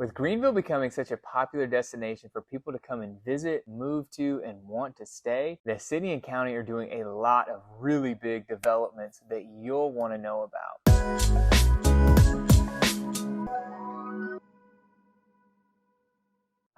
With Greenville becoming such a popular destination for people to come and visit, move to, and want to stay, the city and county are doing a lot of really big developments that you'll want to know about.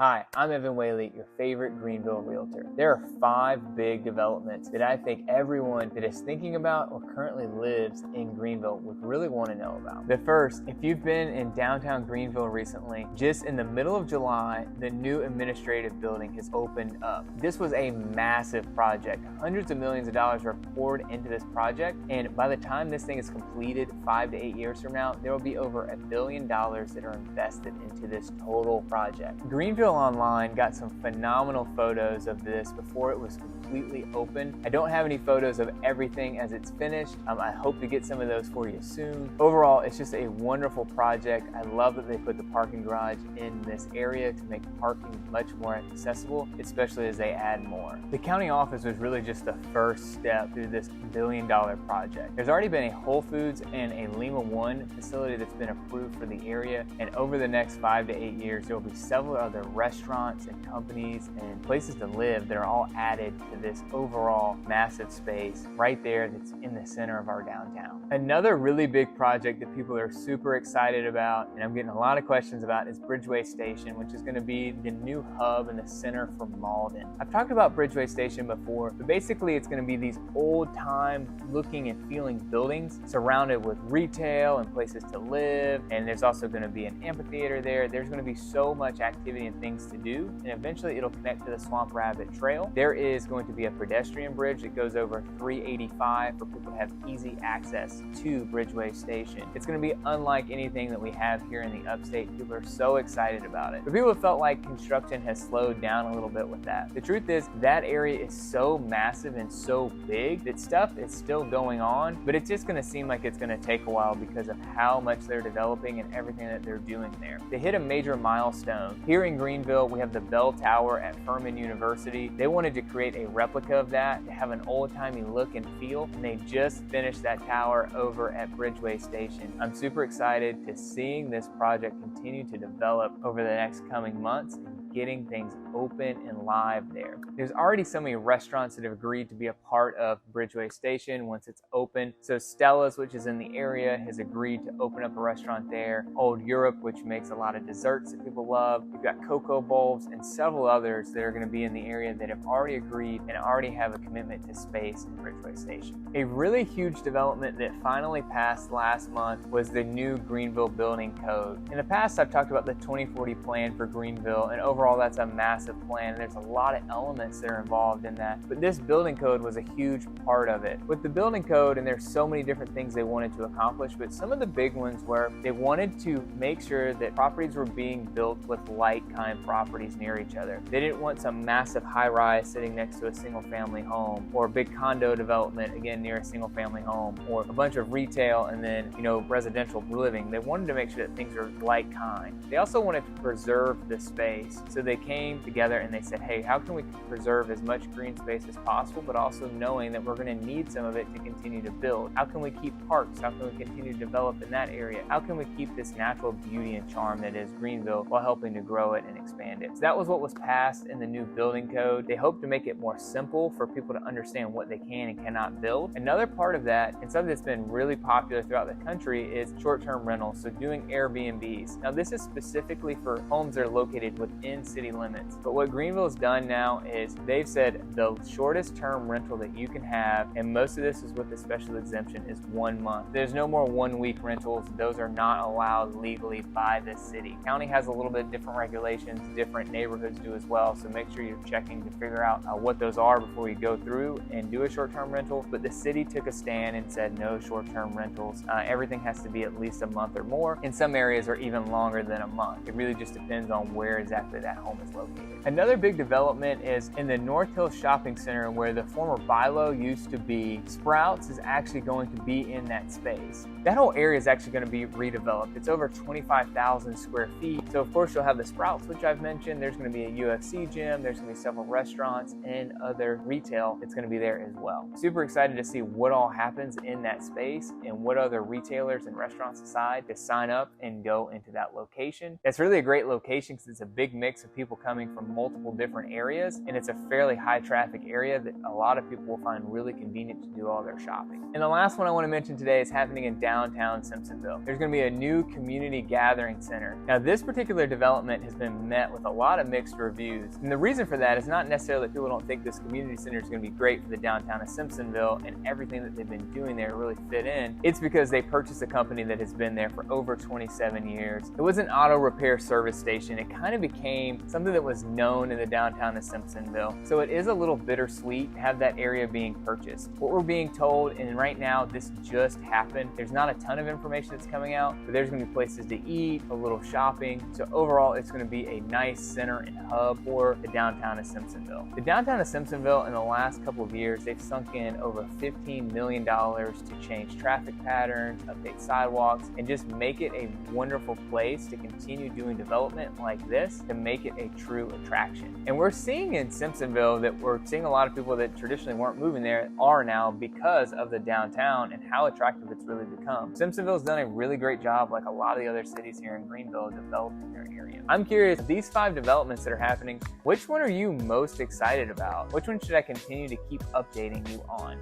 Hi, I'm Evan Whaley, your favorite Greenville realtor. There are 5 big developments that I think everyone that is thinking about or currently lives in Greenville would really want to know about. The first, if you've been in downtown Greenville recently, just in the middle of July, the new administrative building has opened up. This was a massive project. Hundreds of millions of dollars were poured into this project, and by the time this thing is completed 5 to 8 years from now, there will be over $1 billion that are invested into this total project. Greenville Online got some phenomenal photos of this before it was completely open. I don't have any photos of everything as it's finished. I hope to get some of those for you soon. Overall, it's just a wonderful project. I love that they put the parking garage in this area to make parking much more accessible, especially as they add more. The county office was really just the first step through this $1 billion project. There's already been a Whole Foods and a Lima One facility that's been approved for the area, and over the next 5 to 8 years, there will be several other restaurants and companies and places to live that are all added to this overall massive space right there that's in the center of our downtown. Another really big project that people are super excited about, and I'm getting a lot of questions about, is Bridgeway Station, which is going to be the new hub in the center for Mauldin. I've talked about Bridgeway Station before, but basically it's going to be these old-time looking and feeling buildings surrounded with retail and places to live, and there's also going to be an amphitheater there. There's going to be so much activity and things to do, and eventually it'll connect to the Swamp Rabbit Trail. There is going to be a pedestrian bridge that goes over 385 for people to have easy access to Bridgeway Station. It's going to be unlike anything that we have here in the upstate. People are so excited about it. But people have felt like construction has slowed down a little bit with that. The truth is that area is so massive and so big that stuff is still going on, but it's just going to seem like it's going to take a while because of how much they're developing and everything that they're doing there. They hit a major milestone. Here in Greenville, we have the Bell Tower at Furman University. They wanted to create a replica of that to have an old-timey look and feel, and they just finished that tower over at Bridgeway Station. I'm super excited to seeing this project continue to develop over the next coming months and getting things open and live there. There's already so many restaurants that have agreed to be a part of Bridgeway Station once it's open. So Stella's, which is in the area, has agreed to open up a restaurant there. Old Europe, which makes a lot of desserts that people love. You've got Cocoa Bowls and several others that are going to be in the area that have already agreed and already have a commitment to space in Bridgeway Station. A really huge development that finally passed last month was the new Greenville Building Code. In the past, I've talked about the 2040 plan for Greenville, and overall that's a massive plan. There's a lot of elements that are involved in that, but this building code was a huge part of it. With the building code, and there's so many different things they wanted to accomplish, but some of the big ones were they wanted to make sure that properties were being built with like-kind properties near each other. They didn't want some massive high-rise sitting next to a single-family home, or a big condo development again near a single-family home, or a bunch of retail and then residential living. They wanted to make sure that things are like-kind. They also wanted to preserve the space, so they came together and they said, hey, how can we preserve as much green space as possible, but also knowing that we're going to need some of it to continue to build? How can we keep parks? How can we continue to develop in that area? How can we keep this natural beauty and charm that is Greenville while helping to grow it and expand it? So that was what was passed in the new building code. They hope to make it more simple for people to understand what they can and cannot build. Another part of that, and something that's been really popular throughout the country, is short-term rentals, so doing Airbnbs. Now this is specifically for homes that are located within city limits, but what Greenville's done now is they've said the shortest term rental that you can have, and most of this is with the special exemption, is 1 month. There's no more 1 week rentals. Those are not allowed legally by the city. County has a little bit different regulations, different neighborhoods do as well, so make sure you're checking to figure out what those are before you go through and do a short-term rental. But the city took a stand and said no short-term rentals. Everything has to be at least a month or more. In some areas are even longer than a month. It really just depends on where exactly that home is located. Another big development is in the North Hill Shopping Center, where the former Bilo used to be. Sprouts is actually going to be in that space. That whole area is actually going to be redeveloped. It's over 25,000 square feet. So of course you'll have the Sprouts, which I've mentioned. There's going to be a UFC gym. There's going to be several restaurants and other retail that's going to be there as well. Super excited to see what all happens in that space and what other retailers and restaurants decide to sign up and go into that location. That's really a great location because it's a big mix of people coming from multiple different areas, and it's a fairly high traffic area that a lot of people will find really convenient to do all their shopping. And the last one I want to mention today is happening in downtown Simpsonville. There's going to be a new community gathering center. Now this particular development has been met with a lot of mixed reviews, and the reason for that is not necessarily that people don't think this community center is going to be great for the downtown of Simpsonville and everything that they've been doing there to really fit in. It's because they purchased a company that has been there for over 27 years. It was an auto repair service station. It kind of became something that was known in the downtown of Simpsonville. So it is a little bittersweet to have that area being purchased. What we're being told, and right now this just happened, there's not a ton of information that's coming out, but there's going to be places to eat, a little shopping. So overall, it's going to be a nice center and hub for the downtown of Simpsonville. The downtown of Simpsonville in the last couple of years, they've sunk in over $15 million to change traffic patterns, update sidewalks, and just make it a wonderful place to continue doing development like this to make it a true attraction. And we're seeing in Simpsonville that we're seeing a lot of people that traditionally weren't moving there are now because of the downtown and how attractive it's really become. Simpsonville's done a really great job, like a lot of the other cities here in Greenville, developing their area. I'm curious, of these 5 developments that are happening, which one are you most excited about? Which one should I continue to keep updating you on?